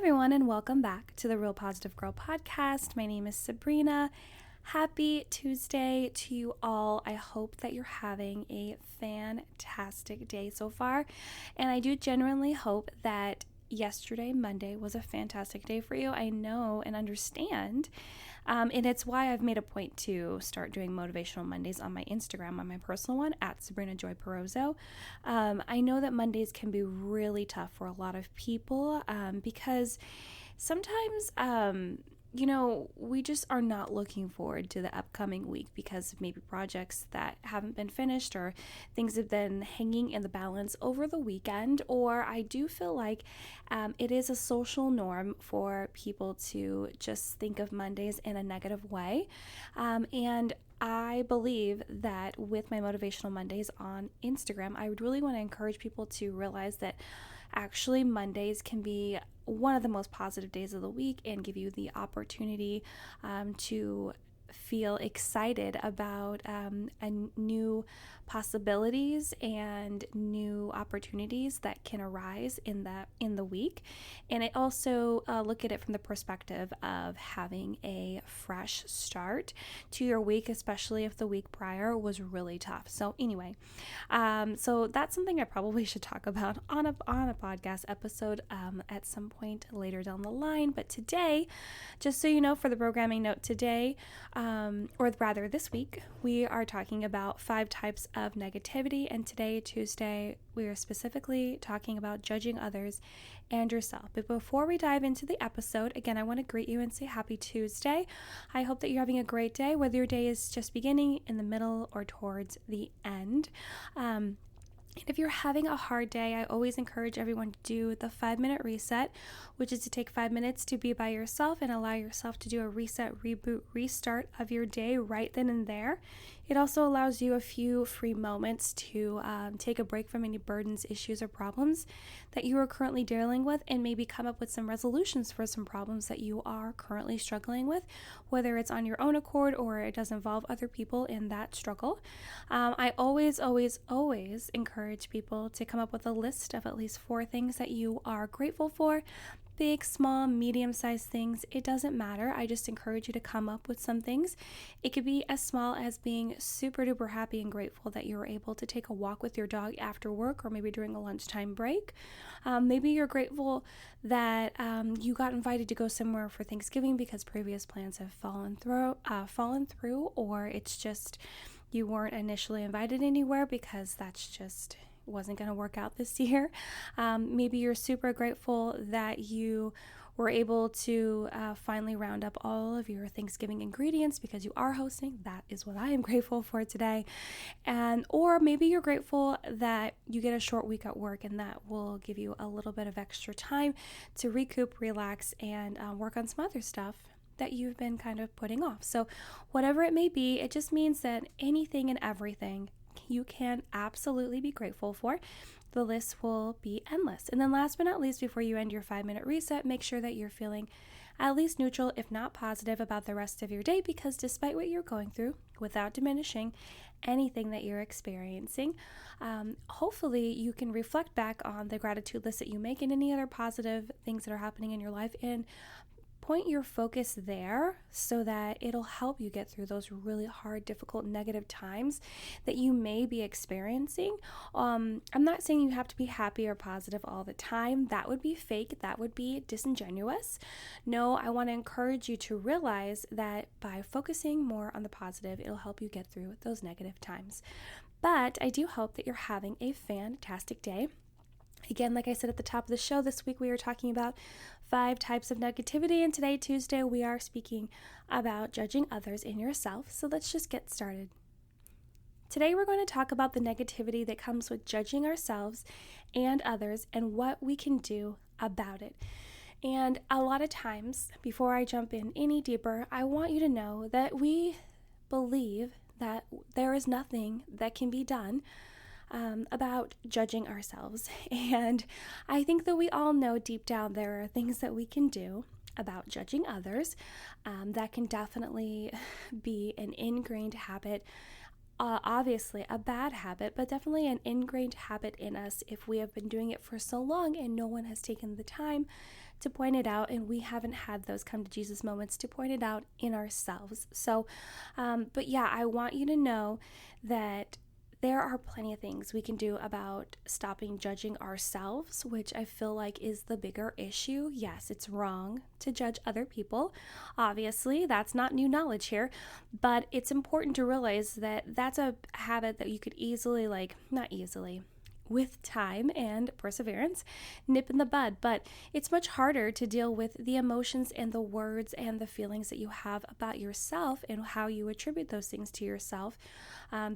everyone, and welcome back to the Real Positive Girl podcast. My name is Sabrina. Happy Tuesday to you all. I hope that you're having a fantastic day so far, and I do genuinely hope that yesterday, Monday, was a fantastic day for you. I know and understand, and it's why I've made a point to start doing Motivational Mondays on my Instagram, on my personal one, at Sabrina Joy Perozzo. I know that Mondays can be really tough for a lot of people because sometimes we just are not looking forward to the upcoming week because of maybe projects that haven't been finished or things have been hanging in the balance over the weekend. Or I do feel like it is a social norm for people to just think of Mondays in a negative way. And I believe that with my Motivational Mondays on Instagram, I would really want to encourage people to realize that actually Mondays can be one of the most positive days of the week and give you the opportunity to feel excited about new possibilities and new opportunities that can arise in the week. And I also look at it from the perspective of having a fresh start to your week, especially if the week prior was really tough. So anyway, so that's something I probably should talk about on a podcast episode at some point later down the line. But today, just so you know, for the programming note today, or rather this week, we are talking about 5 types of negativity. And today, Tuesday, we are specifically talking about judging others and yourself. But before we dive into the episode, again, I want to greet you and say happy Tuesday. I hope that you're having a great day, whether your day is just beginning, in the middle, or towards the end. And if you're having a hard day, I always encourage everyone to do the 5-minute reset, which is to take 5 minutes to be by yourself and allow yourself to do a reset, reboot, restart of your day right then and there. It also allows you a few free moments to take a break from any burdens, issues, or problems that you are currently dealing with, and maybe come up with some resolutions for some problems that you are currently struggling with, whether it's on your own accord or it does involve other people in that struggle. I always encourage people to come up with a list of at least 4 things that you are grateful for. Big, small, medium-sized things, it doesn't matter. I just encourage you to come up with some things. It could be as small as being super duper happy and grateful that you were able to take a walk with your dog after work or maybe during a lunchtime break. Maybe you're grateful that you got invited to go somewhere for Thanksgiving because previous plans have fallen through, or it's just you weren't initially invited anywhere because that's just wasn't going to work out this year. Maybe you're super grateful that you were able to finally round up all of your Thanksgiving ingredients because you are hosting. That is what I am grateful for today. Or maybe you're grateful that you get a short week at work and that will give you a little bit of extra time to recoup, relax, and work on some other stuff that you've been kind of putting off. So whatever it may be, it just means that anything and everything you can absolutely be grateful for. The list will be endless. And then last but not least, before you end your 5-minute reset, make sure that you're feeling at least neutral, if not positive, about the rest of your day, because despite what you're going through, without diminishing anything that you're experiencing, hopefully you can reflect back on the gratitude list that you make and any other positive things that are happening in your life and point your focus there so that it'll help you get through those really hard, difficult, negative times that you may be experiencing. I'm not saying you have to be happy or positive all the time. That would be fake. That would be disingenuous. No, I want to encourage you to realize that by focusing more on the positive, it'll help you get through those negative times. But I do hope that you're having a fantastic day. Again, like I said at the top of the show, this week we are talking about 5 types of negativity, and today, Tuesday, we are speaking about judging others and yourself. So let's just get started. Today, we're going to talk about the negativity that comes with judging ourselves and others and what we can do about it. And a lot of times, before I jump in any deeper, I want you to know that we believe that there is nothing that can be done about judging ourselves. And I think that we all know deep down there are things that we can do about judging others that can definitely be an ingrained habit. Obviously a bad habit, but definitely an ingrained habit in us if we have been doing it for so long and no one has taken the time to point it out, and we haven't had those come to Jesus moments to point it out in ourselves. So, but yeah, I want you to know that there are plenty of things we can do about stopping judging ourselves, which I feel like is the bigger issue. Yes, it's wrong to judge other people. Obviously, that's not new knowledge here, but it's important to realize that that's a habit that you could easily, not easily, with time and perseverance, nip in the bud. But it's much harder to deal with the emotions and the words and the feelings that you have about yourself and how you attribute those things to yourself,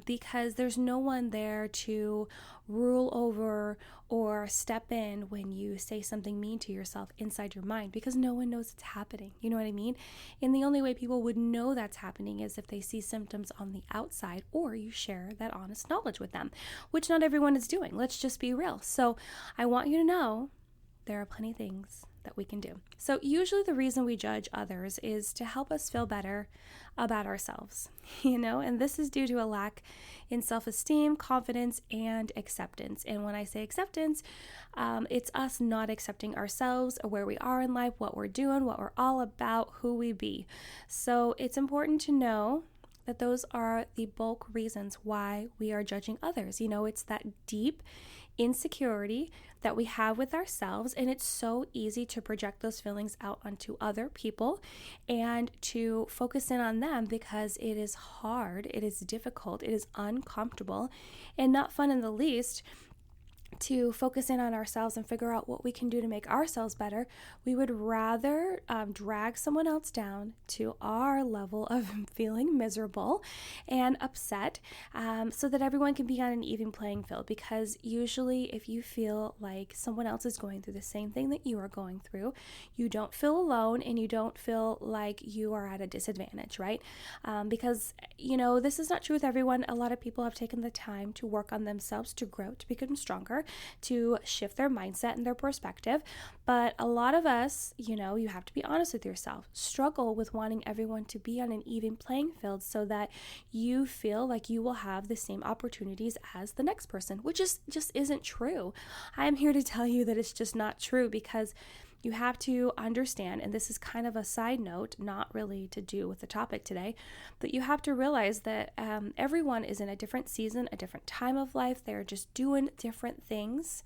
because there's no one there to rule over or step in when you say something mean to yourself inside your mind, because no one knows it's happening. You know what I mean? And the only way people would know that's happening is if they see symptoms on the outside, or you share that honest knowledge with them, which not everyone is doing. Let's just be real. So I want you to know there are plenty of things that we can do. So usually the reason we judge others is to help us feel better about ourselves, and this is due to a lack in self-esteem, confidence, and acceptance. And when I say acceptance, it's us not accepting ourselves or where we are in life, what we're doing, what we're all about, who we be. So it's important to know that those are the bulk reasons why we are judging others. It's that deep insecurity that we have with ourselves, and it's so easy to project those feelings out onto other people and to focus in on them, because it is hard, it is difficult, it is uncomfortable, and not fun in the least to focus in on ourselves and figure out what we can do to make ourselves better. We would rather drag someone else down to our level of feeling miserable and upset, so that everyone can be on an even playing field. Because usually if you feel like someone else is going through the same thing that you are going through, you don't feel alone and you don't feel like you are at a disadvantage, right? Because, this is not true with everyone. A lot of people have taken the time to work on themselves, to grow, to become stronger, to shift their mindset and their perspective. But a lot of us, you have to be honest with yourself, struggle with wanting everyone to be on an even playing field so that you feel like you will have the same opportunities as the next person, which just isn't true. I'm here to tell you that it's just not true, because you have to understand, and this is kind of a side note, not really to do with the topic today, but you have to realize that everyone is in a different season, a different time of life. They're just doing different things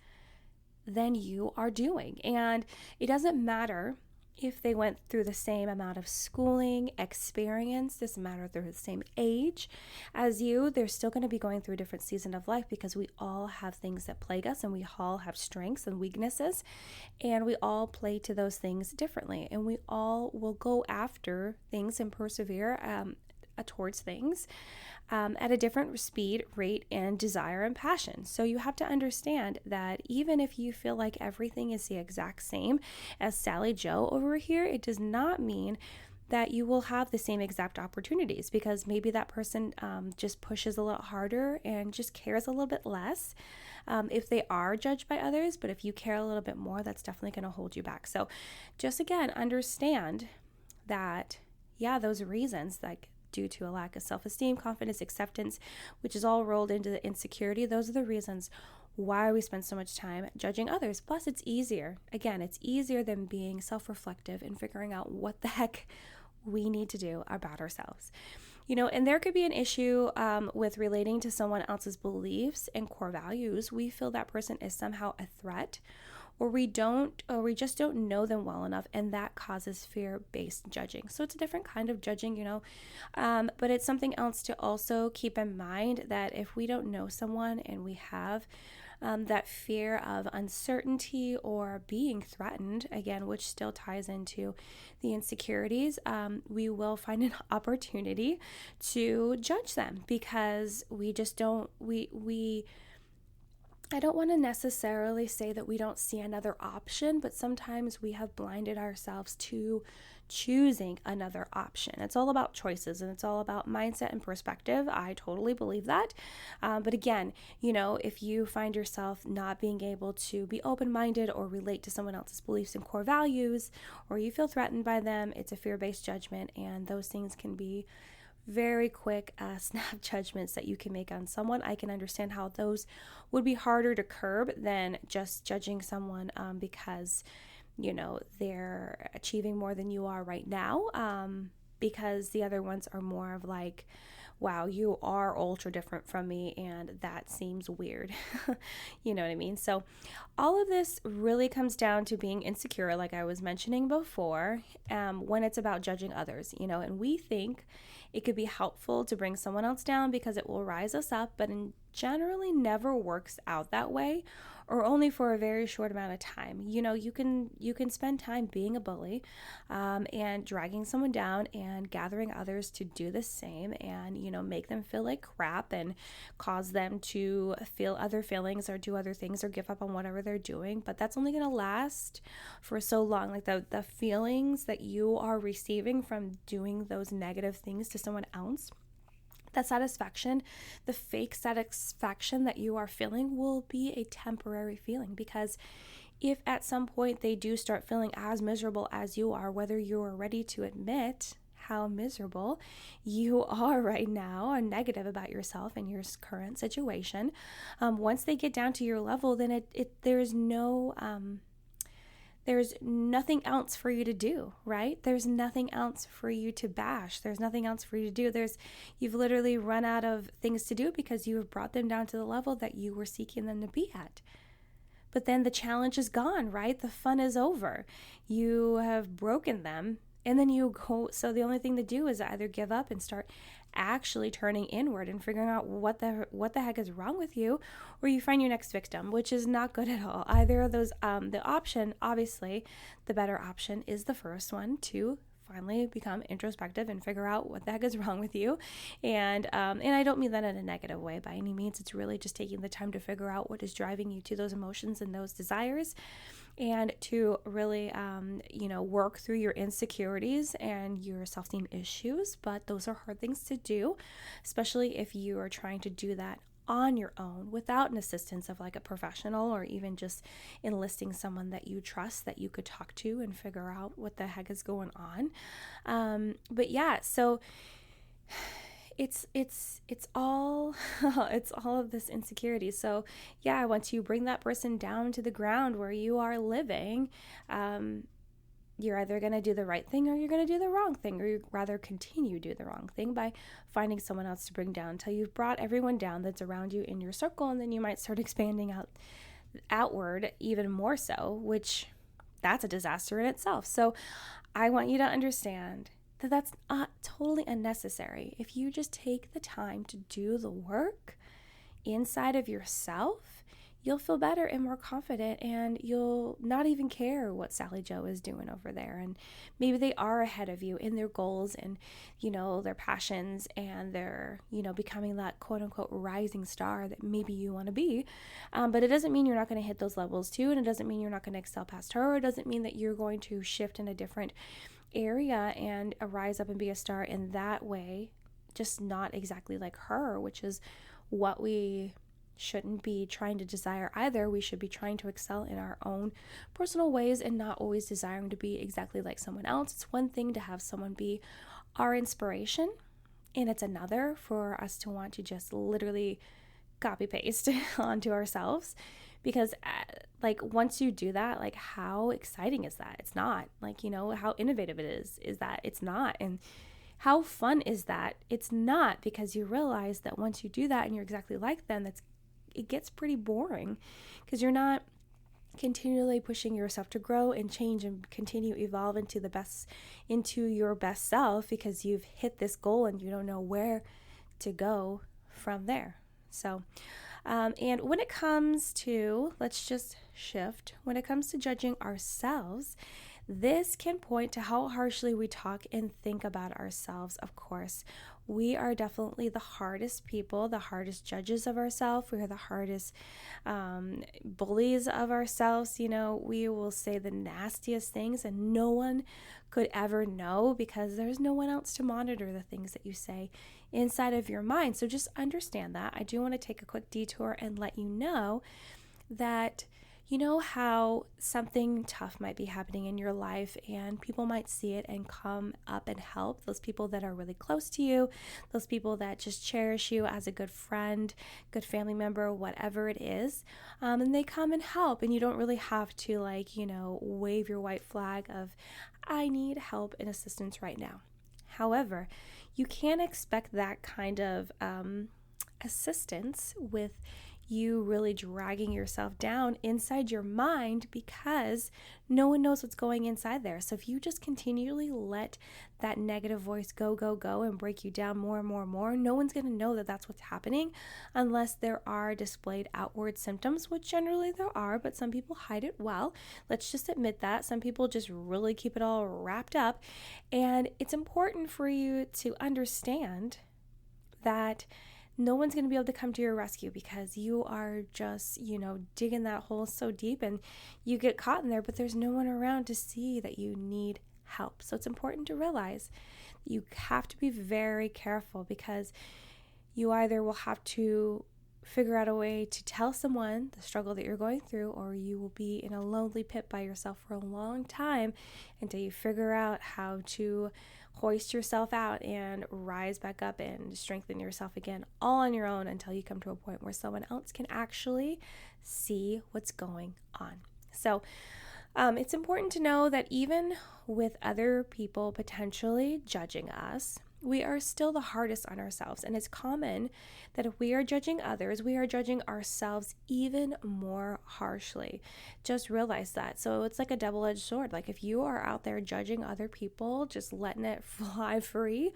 than you are doing. And it doesn't matter if they went through the same amount of schooling, experience, doesn't matter if they're the same age as you, they're still going to be going through a different season of life, because we all have things that plague us, and we all have strengths and weaknesses, and we all play to those things differently, and we all will go after things and persevere towards things at a different speed, rate, and desire and passion. So you have to understand that even if you feel like everything is the exact same as Sally Joe over here, it does not mean that you will have the same exact opportunities, because maybe that person just pushes a little harder and just cares a little bit less if they are judged by others. But if you care a little bit more, that's definitely going to hold you back. So just again, understand that, those reasons, like due to a lack of self-esteem, confidence, acceptance, which is all rolled into the insecurity, those are the reasons why we spend so much time judging others. Plus, it's easier. Again, it's easier than being self-reflective and figuring out what the heck we need to do about ourselves. And there could be an issue with relating to someone else's beliefs and core values. We feel that person is somehow a threat, or we just don't know them well enough, and that causes fear-based judging. So it's a different kind of judging, but it's something else to also keep in mind, that if we don't know someone and we have that fear of uncertainty or being threatened, again, which still ties into the insecurities, we will find an opportunity to judge them, because we just don't, I don't want to necessarily say that we don't see another option, but sometimes we have blinded ourselves to choosing another option. It's all about choices, and it's all about mindset and perspective. I totally believe that. But again, if you find yourself not being able to be open-minded or relate to someone else's beliefs and core values, or you feel threatened by them, it's a fear-based judgment, and those things can be very quick snap judgments that you can make on someone. I can understand how those would be harder to curb than just judging someone because they're achieving more than you are right now, because the other ones are more of like, wow, you are ultra different from me, and that seems weird. You know what I mean? So all of this really comes down to being insecure, like I was mentioning before, when it's about judging others, and we think it could be helpful to bring someone else down because it will rise us up, but generally never works out that way, or only for a very short amount of time. You can spend time being a bully, and dragging someone down and gathering others to do the same, and make them feel like crap and cause them to feel other feelings or do other things or give up on whatever they're doing. But that's only going to last for so long. Like the feelings that you are receiving from doing those negative things to someone else, that satisfaction, the fake satisfaction that you are feeling, will be a temporary feeling, because if at some point they do start feeling as miserable as you are, whether you are ready to admit how miserable you are right now or negative about yourself and your current situation, once they get down to your level, then there's nothing else for you to do, right? There's nothing else for you to bash. There's nothing else for you to do. You've literally run out of things to do because you have brought them down to the level that you were seeking them to be at. But then the challenge is gone, right? The fun is over. You have broken them, and then you go. So the only thing to do is either give up and start actually turning inward and figuring out what the heck is wrong with you, or you find your next victim, which is not good at all. Either of those, the option, obviously, the better option is the first one, to finally become introspective and figure out what the heck is wrong with you. And I don't mean that in a negative way by any means. It's really just taking the time to figure out what is driving you to those emotions and those desires, and to really, work through your insecurities and your self-esteem issues. But those are hard things to do, especially if you are trying to do that on your own without an assistance of like a professional, or even just enlisting someone that you trust that you could talk to and figure out what the heck is going on. But yeah, so it's all it's all of this insecurity. So yeah, once you bring that person down to the ground where you are living, you're either going to do the right thing or you're going to do the wrong thing, or you'd rather continue to do the wrong thing by finding someone else to bring down until you've brought everyone down that's around you in your circle. And then you might start expanding outward even more so, which that's a disaster in itself. So I want you to understand that that's not totally unnecessary. If you just take the time to do the work inside of yourself, you'll feel better and more confident, and you'll not even care what Sally Joe is doing over there. And maybe they are ahead of you in their goals and, their passions, and they're, becoming that quote unquote rising star that maybe you want to be. But it doesn't mean you're not going to hit those levels too. And it doesn't mean you're not going to excel past her. It doesn't mean that you're going to shift in a different area and rise up and be a star in that way, just not exactly like her, which is what we shouldn't be trying to desire either. We should be trying to excel in our own personal ways and not always desiring to be exactly like someone else. It's one thing to have someone be our inspiration, and it's another for us to want to just literally copy paste onto ourselves. Because once you do that, how exciting is that? It's not. How innovative it is that? It's not. And how fun is that? It's not, because you realize that once you do that and you're exactly like them, it gets pretty boring, because you're not continually pushing yourself to grow and change and continue evolve into your best self, because you've hit this goal and you don't know where to go from there. So and when it comes to, let's just shift, when it comes to judging ourselves, this can point to how harshly we talk and think about ourselves. Of course, we are definitely the hardest people, the hardest judges of ourselves. We are the hardest bullies of ourselves. We will say the nastiest things, and no one could ever know, because there's no one else to monitor the things that you say inside of your mind. So just understand that. I do want to take a quick detour and let you know that You know how something tough might be happening in your life and people might see it and come up and help? Those people that are really close to you, those people that just cherish you as a good friend, good family member, whatever it is. And they come and help, and you don't really have to, wave your white flag of, I need help and assistance right now. However, you can't expect that kind of assistance with you really dragging yourself down inside your mind, because no one knows what's going inside there. So if you just continually let that negative voice go and break you down more and more, no one's going to know that that's what's happening unless there are displayed outward symptoms, which generally there are, but some people hide it well. Let's just admit that. Some people just really keep it all wrapped up. And it's important for you to understand that no one's going to be able to come to your rescue, because you are just, digging that hole so deep and you get caught in there, but there's no one around to see that you need help. So it's important to realize you have to be very careful, because you either will have to figure out a way to tell someone the struggle that you're going through, or you will be in a lonely pit by yourself for a long time until you figure out how to hoist yourself out and rise back up and strengthen yourself again, all on your own, until you come to a point where someone else can actually see what's going on. So it's important to know that even with other people potentially judging us, we are still the hardest on ourselves. And it's common that if we are judging others, we are judging ourselves even more harshly. Just realize that. So it's like a double-edged sword. Like if you are out there judging other people, just letting it fly free,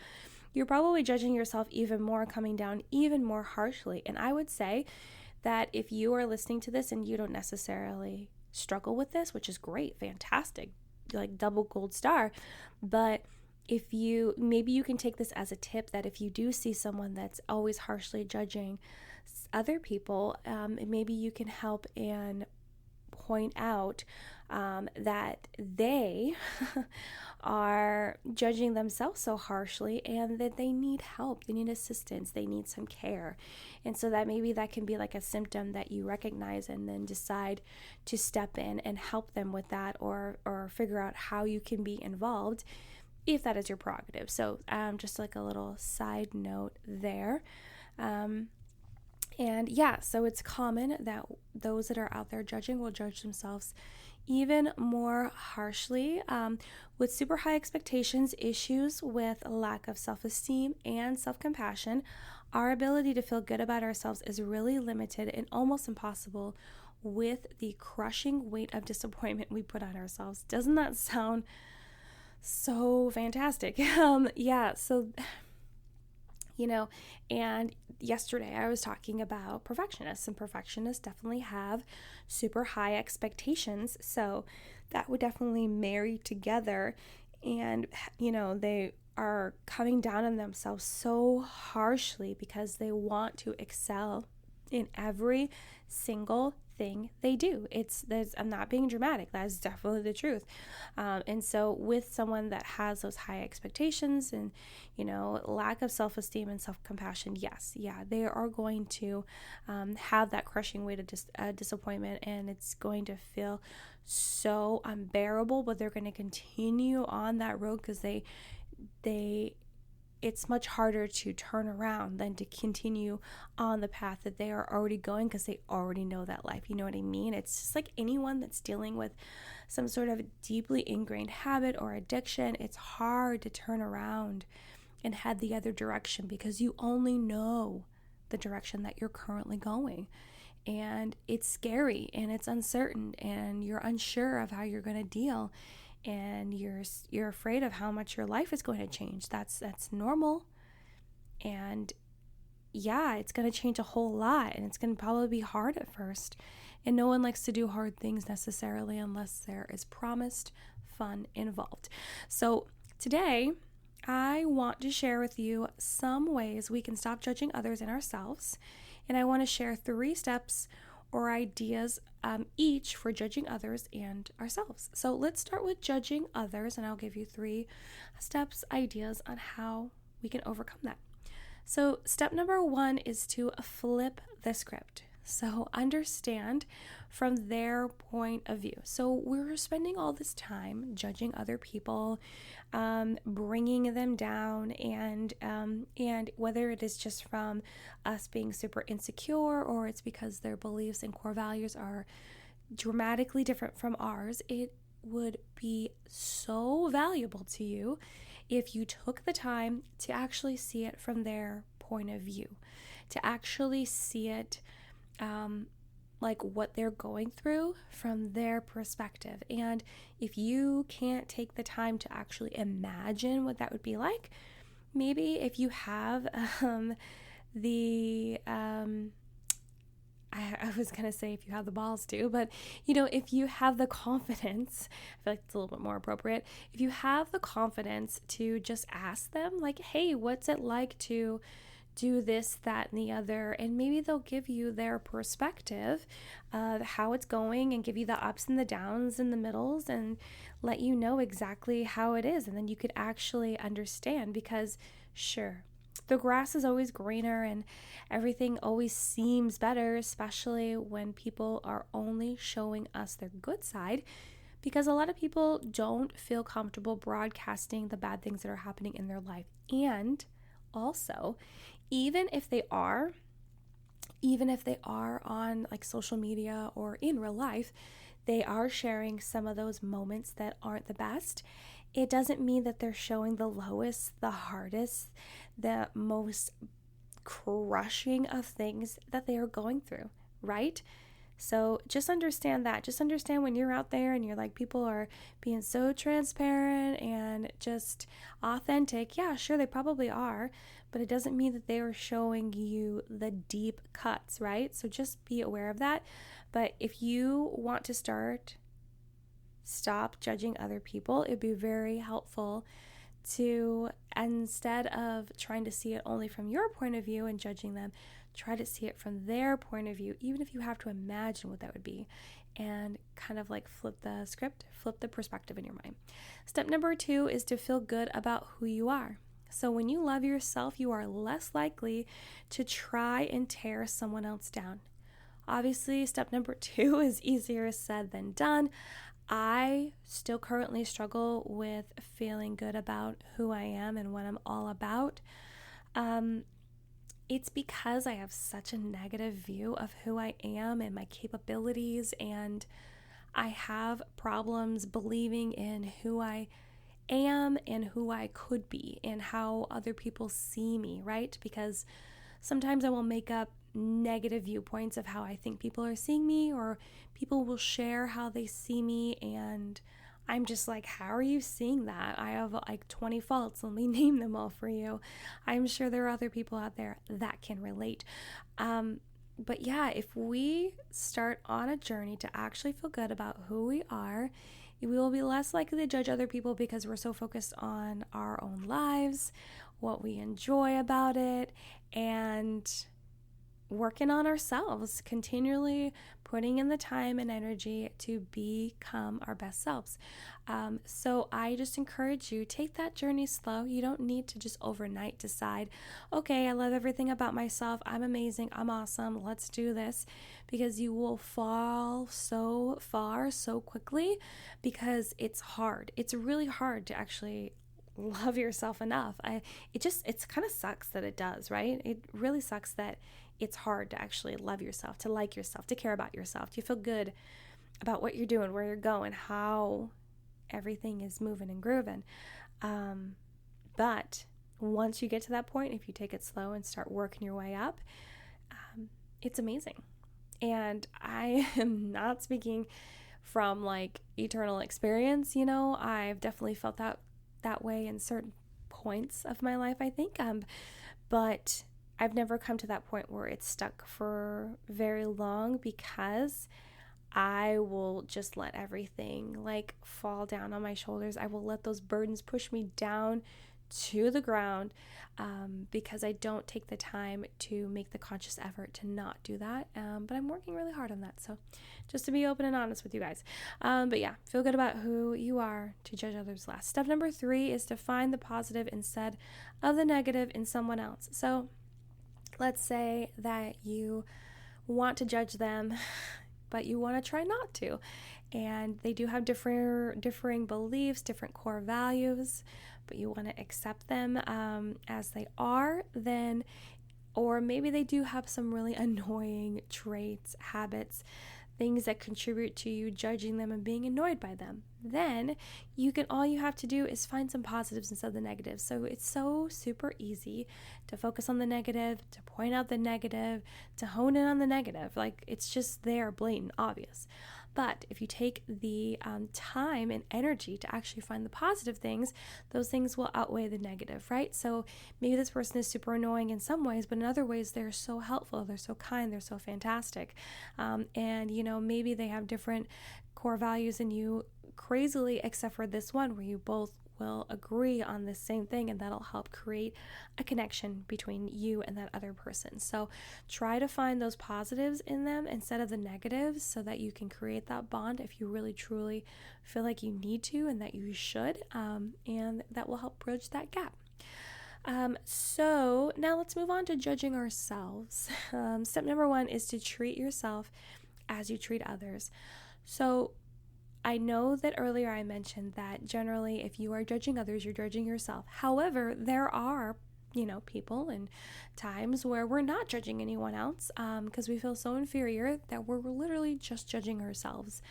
you're probably judging yourself even more, coming down even more harshly. And I would say that if you are listening to this and you don't necessarily struggle with this, which is great, fantastic, like double gold star, but maybe you can take this as a tip, that if you do see someone that's always harshly judging other people, maybe you can help and point out that they are judging themselves so harshly, and that they need help, they need assistance, they need some care. And so that maybe that can be like a symptom that you recognize, and then decide to step in and help them with that, or figure out how you can be involved, if that is your prerogative. So just like a little side note there. So it's common that those that are out there judging will judge themselves even more harshly, with super high expectations, issues with a lack of self-esteem and self-compassion. Our ability to feel good about ourselves is really limited and almost impossible with the crushing weight of disappointment we put on ourselves. Doesn't that sound so fantastic? And yesterday I was talking about perfectionists, and perfectionists definitely have super high expectations. So that would definitely marry together, and they are coming down on themselves so harshly because they want to excel in every single thing they do. I'm not being dramatic. That is definitely the truth. And so with someone that has those high expectations and, lack of self-esteem and self-compassion, they are going to have that crushing weight of disappointment, and it's going to feel so unbearable, but they're going to continue on that road, because it's much harder to turn around than to continue on the path that they are already going, because they already know that life. You know what I mean? It's just like anyone that's dealing with some sort of deeply ingrained habit or addiction. It's hard to turn around and head the other direction, because you only know the direction that you're currently going. And it's scary, and it's uncertain, and you're unsure of how you're going to deal. And you're afraid of how much your life is going to change. That's normal. And it's going to change a whole lot, and it's going to probably be hard at first. And no one likes to do hard things necessarily unless there is promised fun involved. So today, I want to share with you some ways we can stop judging others and ourselves. And I want to share 3 steps or ideas each for judging others and ourselves. So let's start with judging others, and I'll give you 3 steps, ideas on how we can overcome that. So step number 1 is to flip the script. So understand from their point of view. So we're spending all this time judging other people, bringing them down, and whether it is just from us being super insecure or it's because their beliefs and core values are dramatically different from ours, it would be so valuable to you if you took the time to actually see it from their point of view, to actually see it like what they're going through from their perspective. And if you can't take the time to actually imagine what that would be like, maybe if you have I was going to say if you have the balls to, but if you have the confidence, I feel like it's a little bit more appropriate. If you have the confidence to just ask them like, hey, what's it like to do this, that, and the other? And maybe they'll give you their perspective of how it's going and give you the ups and the downs and the middles and let you know exactly how it is. And then you could actually understand, because sure, the grass is always greener and everything always seems better, especially when people are only showing us their good side, because a lot of people don't feel comfortable broadcasting the bad things that are happening in their life. And also, even if they are on like social media or in real life, they are sharing some of those moments that aren't the best. It doesn't mean that they're showing the lowest, the hardest, the most crushing of things that they are going through, right? So just understand that. Just understand when you're out there and you're like, people are being so transparent and just authentic. Yeah, sure, they probably are, but it doesn't mean that they are showing you the deep cuts, right? So just be aware of that. But if you want to stop judging other people, it'd be very helpful to, instead of trying to see it only from your point of view and judging them, try to see it from their point of view, even if you have to imagine what that would be, and kind of like flip the script, flip the perspective in your mind. Step number 2 is to feel good about who you are. So when you love yourself, you are less likely to try and tear someone else down. Obviously, step number 2 is easier said than done. I still currently struggle with feeling good about who I am and what I'm all about. It's because I have such a negative view of who I am and my capabilities, and I have problems believing in who I am and who I could be and how other people see me, right? Because sometimes I will make up negative viewpoints of how I think people are seeing me, or people will share how they see me, and I'm just like, how are you seeing that? I have like 20 faults. Let me name them all for you. I'm sure there are other people out there that can relate. But yeah, if we start on a journey to actually feel good about who we are, we will be less likely to judge other people because we're so focused on our own lives, what we enjoy about it, and working on ourselves, continually putting in the time and energy to become our best selves. So I just encourage you, take that journey slow. You don't need to just overnight decide, okay, I love everything about myself. I'm amazing. I'm awesome. Let's do this. Because you will fall so far so quickly, because it's hard. It's really hard to actually love yourself enough. It kind of sucks that it does, right? It really sucks that it's hard to actually love yourself, to like yourself, to care about yourself, to feel good about what you're doing, where you're going, how everything is moving and grooving. But once you get to that point, if you take it slow and start working your way up, it's amazing. And I am not speaking from like eternal experience, I've definitely felt that way in certain points of my life, I think. But I've never come to that point where it's stuck for very long, because I will just let everything like fall down on my shoulders. I will let those burdens push me down to the ground, because I don't take the time to make the conscious effort to not do that. But I'm working really hard on that. So just to be open and honest with you guys. But yeah, feel good about who you are, to judge others less. Step number 3 is to find the positive instead of the negative in someone else. So let's say that you want to judge them, but you want to try not to. And they do have differing beliefs, different core values, but you want to accept them as they are, then, or maybe they do have some really annoying traits, habits, things that contribute to you judging them and being annoyed by them. Then all you have to do is find some positives instead of the negatives. So it's so super easy to focus on the negative, to point out the negative, to hone in on the negative. Like, it's just there, blatant, obvious. But if you take the time and energy to actually find the positive things, those things will outweigh the negative, right? So maybe this person is super annoying in some ways, but in other ways, they're so helpful, they're so kind, they're so fantastic. And, maybe they have different core values than you crazily, except for this one where you both will agree on the same thing, and that'll help create a connection between you and that other person. So try to find those positives in them instead of the negatives, so that you can create that bond if you really truly feel like you need to and that you should, and that will help bridge that gap. So now let's move on to judging ourselves. Step number 1 is to treat yourself as you treat others. So I know that earlier I mentioned that generally if you are judging others, you're judging yourself. However, there are, people and times where we're not judging anyone else because we feel so inferior that we're literally just judging ourselves.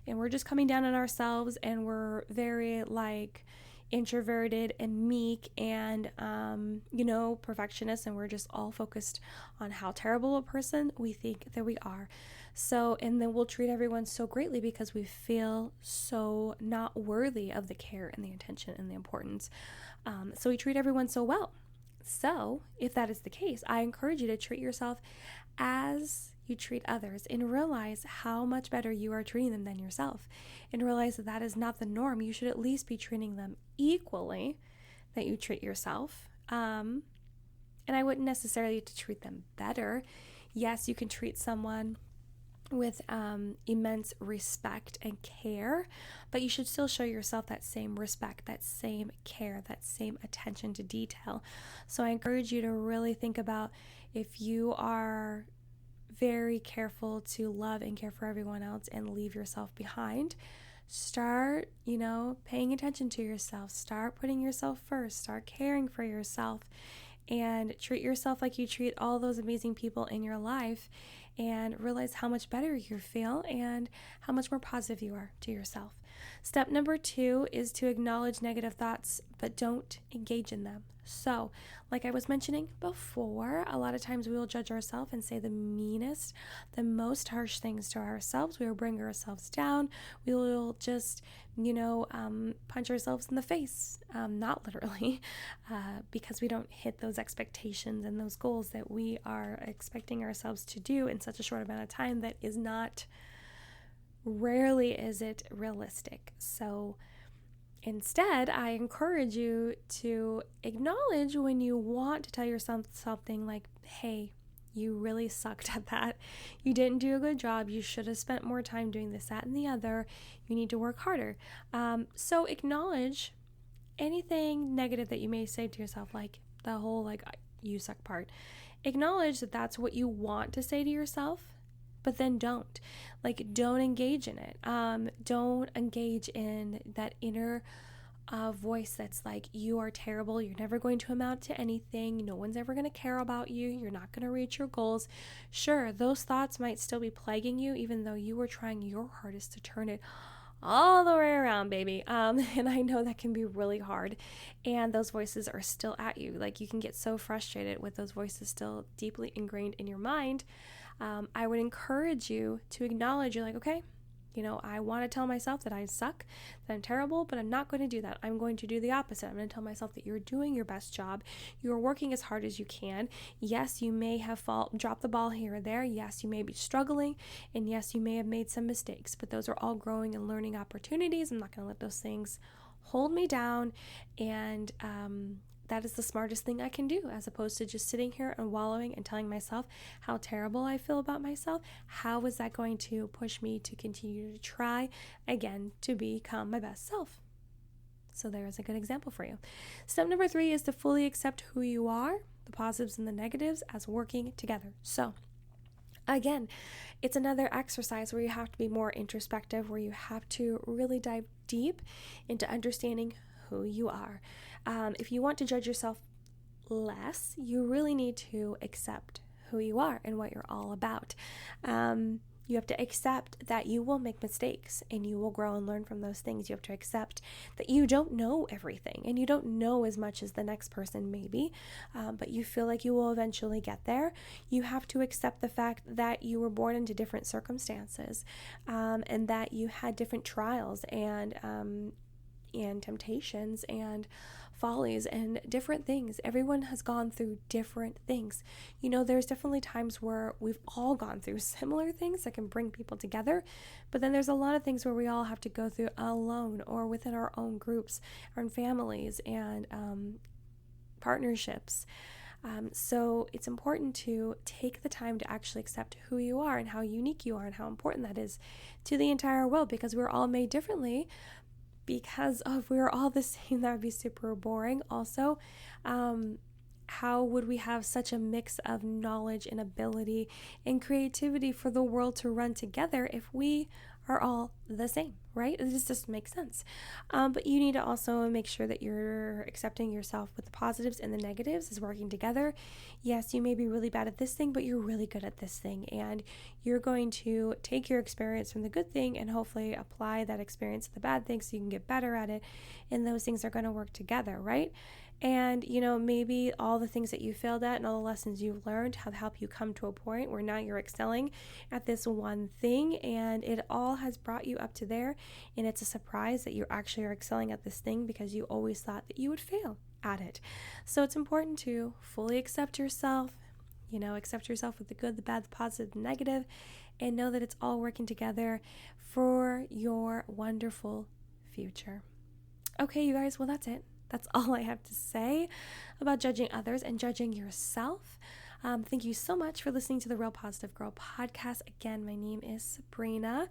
And we're just coming down on ourselves, and we're very introverted and meek and, perfectionist, and we're just all focused on how terrible a person we think that we are. So, and then we'll treat everyone so greatly because we feel so not worthy of the care and the attention and the importance. So we treat everyone so well. So if that is the case, I encourage you to treat yourself as you treat others, and realize how much better you are treating them than yourself, and realize that is not the norm. You should at least be treating them equally that you treat yourself. And I wouldn't necessarily to treat them better. Yes, you can treat someone with immense respect and care, but you should still show yourself that same respect, that same care, that same attention to detail. So I encourage you to really think about, if you are very careful to love and care for everyone else and leave yourself behind, start, paying attention to yourself, start putting yourself first, start caring for yourself, and treat yourself like you treat all those amazing people in your life, and realize how much better you feel and how much more positive you are to yourself. Step number 2 is to acknowledge negative thoughts, but don't engage in them. So, like I was mentioning before, a lot of times we will judge ourselves and say the meanest, the most harsh things to ourselves. We will bring ourselves down. We will just, punch ourselves in the face, not literally, because we don't hit those expectations and those goals that we are expecting ourselves to do in such a short amount of time that is not, rarely is it realistic. So instead, I encourage you to acknowledge when you want to tell yourself something like, hey, you really sucked at that. You didn't do a good job. You should have spent more time doing this, that, and the other. You need to work harder. So acknowledge anything negative that you may say to yourself, like the whole, you suck part. Acknowledge that that's what you want to say to yourself, but then don't engage in it. Don't engage in that inner voice that's like, you are terrible, you're never going to amount to anything, no one's ever going to care about you, you're not going to reach your goals. Sure, those thoughts might still be plaguing you, even though you were trying your hardest to turn it all the way around, baby. And I know that can be really hard, and those voices are still at you. You can get so frustrated with those voices still deeply ingrained in your mind. I would encourage you to acknowledge, you're like, okay, I want to tell myself that I suck, that I'm terrible, but I'm not going to do that. I'm going to do the opposite. I'm going to tell myself that you're doing your best job. You're working as hard as you can. Yes, you may have dropped the ball here or there. Yes, you may be struggling. And yes, you may have made some mistakes, but those are all growing and learning opportunities. I'm not going to let those things hold me down. And, that is the smartest thing I can do, as opposed to just sitting here and wallowing and telling myself how terrible I feel about myself. How is that going to push me to continue to try again to become my best self? So there's a good example for you. Step number 3 is to fully accept who you are, the positives and the negatives, as working together. So Again, it's another exercise where you have to be more introspective, where you have to really dive deep into understanding who you are. If you want to judge yourself less, you really need to accept who you are and what you're all about. You have to accept that you will make mistakes and you will grow and learn from those things. You have to accept that you don't know everything and you don't know as much as the next person maybe, but you feel like you will eventually get there. You have to accept the fact that you were born into different circumstances, and that you had different trials and temptations and follies and different things. Everyone has gone through different things. There's definitely times where we've all gone through similar things that can bring people together, but then there's a lot of things where we all have to go through alone or within our own groups, our own families, and partnerships. So it's important to take the time to actually accept who you are and how unique you are and how important that is to the entire world, because we're all made differently. Because if we were all the same, that would be super boring. Also, how would we have such a mix of knowledge and ability and creativity for the world to run together if we are all the same, right? This just makes sense. But you need to also make sure that you're accepting yourself with the positives and the negatives is working together. Yes, you may be really bad at this thing, but you're really good at this thing. And you're going to take your experience from the good thing and hopefully apply that experience to the bad thing so you can get better at it. And those things are going to work together, right? And, maybe all the things that you failed at and all the lessons you've learned have helped you come to a point where now you're excelling at this one thing, and it all has brought you up to there. And it's a surprise that you actually are excelling at this thing because you always thought that you would fail at it. So it's important to fully accept yourself, accept yourself with the good, the bad, the positive, the negative, and know that it's all working together for your wonderful future. Okay, you guys, well, that's it. That's all I have to say about judging others and judging yourself. Thank you so much for listening to the Real Positive Girl podcast. Again, my name is Sabrina.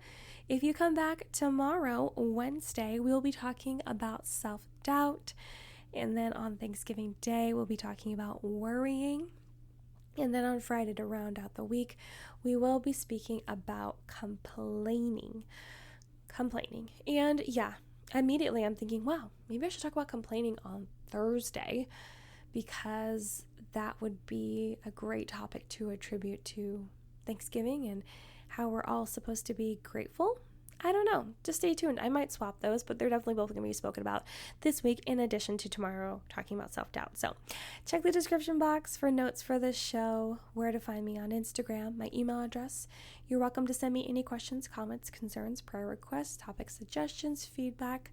If you come back tomorrow, Wednesday, we'll be talking about self-doubt. And then on Thanksgiving Day, we'll be talking about worrying. And then on Friday, to round out the week, we will be speaking about complaining. And yeah, immediately I'm thinking, wow, maybe I should talk about complaining on Thursday, because that would be a great topic to attribute to Thanksgiving and how we're all supposed to be grateful. I don't know. Just stay tuned. I might swap those, but they're definitely both going to be spoken about this week in addition to tomorrow talking about self-doubt. So check the description box for notes for this show, where to find me on Instagram, my email address. You're welcome to send me any questions, comments, concerns, prayer requests, topic suggestions, feedback,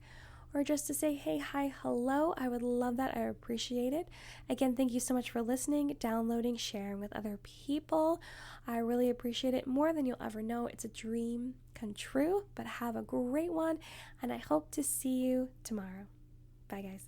or just to say, hey, hi, hello. I would love that. I appreciate it. Again, thank you so much for listening, downloading, sharing with other people. I really appreciate it more than you'll ever know. It's a dream come true, but have a great one, and I hope to see you tomorrow. Bye, guys.